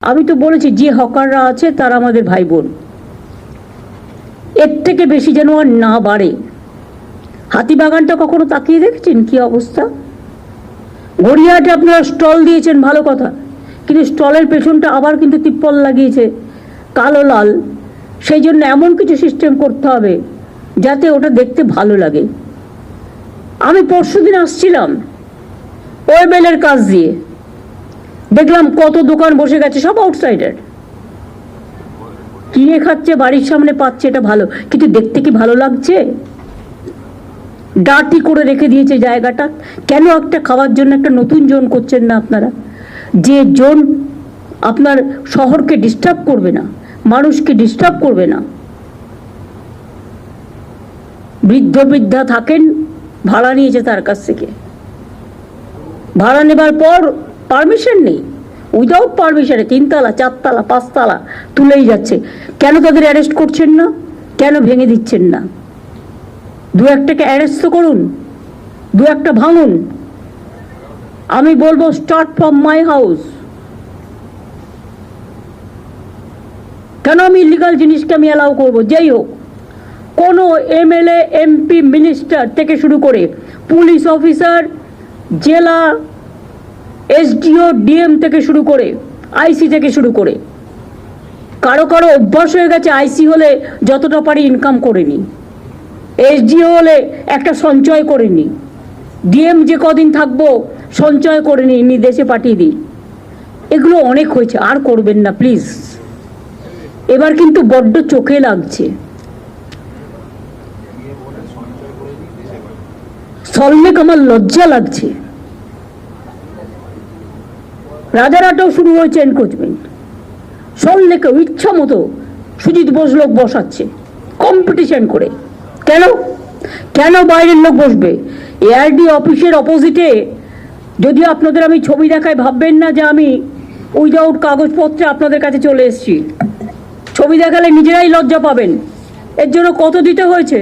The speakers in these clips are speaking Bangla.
আমি তো বলেছি যে হকাররা আছে তারা আমাদের ভাই বোন, এর থেকে বেশি যেন আর না বাড়ে। হাতিবাগানটা কখনো তাকিয়ে দেখেছেন কি অবস্থা? গড়িয়াহাটে আপনারা স্টল দিয়েছেন, ভালো কথা, কিন্তু স্টলের পেছনটা আবার কিন্তু তিপ্পল লাগিয়েছে কালো লাল। সেই জন্য এমন কিছু সিস্টেম করতে হবে যাতে ওটা দেখতে ভালো লাগে। আমি পরশুদিন আসছিলাম ওয়েবেলের কাজ দিয়ে, দেখলাম কত দোকান বসে গেছে, সব আউটসাইডার কিনে খাচ্ছে, বাড়ির সামনে পাচ্ছে, এটা ভালো, কিন্তু দেখতে কি ভালো লাগছে? ডার্টি করে রেখে দিয়েছে জায়গাটা। কেন একটা খাওয়ার জন্য একটা নতুন জোন করছেন না আপনারা? যে জোন আপনার শহরকে ডিস্টার্ব করবে না, মানুষকে ডিস্টার্ব করবে না। বৃদ্ধ বৃদ্ধা থাকেন, ভাড়া নিয়েছে তার কাছ থেকে, ভাড়া নেবার পর পারমিশন নেই, উইদাউট পারমিশনে 3 তলা 4 তলা 5 তলা তুলেই যাচ্ছে। কেন তাদের অ্যারেস্ট করছেন না? কেন ভেঙে দিচ্ছেন না? 2-1টাকে অ্যারেস্ট তো করুন, 2-1টা ভাঙুন। আমি বলবো স্টার্ট ফ্রম মাই হাউস। কেন আমি ইলিগাল জিনিসকে আমি অ্যালাউ করবো? যেই হোক, কোনো এমএলএ এমপি মিনিস্টার থেকে শুরু করে পুলিশ অফিসার, জেলা এসডিও ডিএম থেকে শুরু করে আইসি থেকে শুরু করে, কারো কারো অভ্যাস হয়ে গেছে আইসি হলে যতটা পারি ইনকাম করে নি, এসডিও হলে একটা সঞ্চয় করে নি, ডিএম যে কদিন থাকবো সঞ্চয় করে নি দেশে পাঠিয়ে দিই। এগুলো অনেক হয়েছে, আর করবেন না প্লিজ। এবার কিন্তু বড্ড চোখে লাগছে। সলমেক আমার লজ্জা লাগছে। রাজারহাটেও শুরু হয়েছে এনক্রোচমেন্ট, সল্লেকেও ইচ্ছা মতো সুজিত বোস লোক বসাচ্ছে কম্পিটিশন করে। কেন কেন বাইরের লোক বসবে? এআরডি অফিসের অপোজিটে, যদি আপনাদের আমি ছবি দেখাই ভাববেন না যে আমি উইদাউট কাগজপত্রে আপনাদের কাছে চলে এসেছি। ছবি দেখালে নিজেরাই লজ্জা পাবেন। এর জন্য কত দিতে হয়েছে?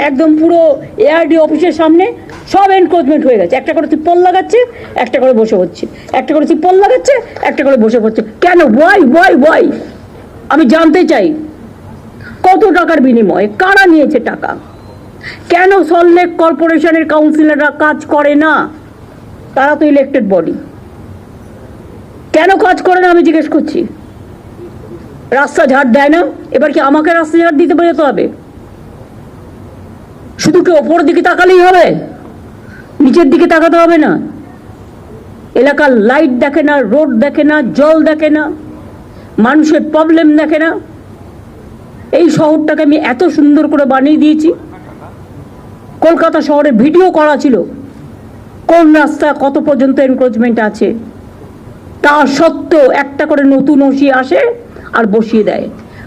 একদম পুরো এআরডি অফিসের সামনে সব এনক্রোচমেন্ট হয়ে গেছে। একটা করে তিপ্পল লাগাচ্ছে, একটা করে বসে হচ্ছে, একটা করে তিপ্পল লাগাচ্ছে, একটা করে বসে পড়ছে। কেন? ওয়াই? আমি জানতে চাই কত টাকার বিনিময়ে কারা নিয়েছে টাকা? কেন সল্টলেক কর্পোরেশনের কাউন্সিলররা কাজ করে না? তারা তো ইলেক্টেড বডি, কেন কাজ করে না আমি জিজ্ঞেস করছি। রাস্তা ঝাড় দেয় না, এবার কি আমাকে রাস্তা ঝাড় দিতে যেতে হবে? শুধু কি ওপরের দিকে তাকালেই হবে? নিচের দিকে তাকাতে হবে না? এলাকার লাইট দেখে না, রোড দেখে না, জল দেখে না, মানুষের প্রবলেম দেখে না? এই শহরটাকে আমি এত সুন্দর করে বানিয়ে দিয়েছি। কলকাতা শহরে ভিডিও করা ছিল কোন রাস্তা কত পর্যন্ত এনক্রোচমেন্ট আছে। তা সত্ত্বেও একটা করে নতুন ওসি আসে আর বসিয়ে দেয়,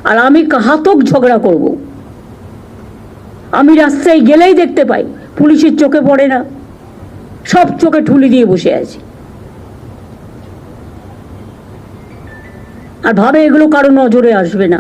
আর আমি ঘাতক ঝগড়া করব। আমি রাস্তায় গেলেই দেখতে পাই, পুলিশের চোখে পড়ে না, সব চোখে ঠুলি দিয়ে বসে আছে, আর ভাবে এগুলো কারো নজরে আসবে না।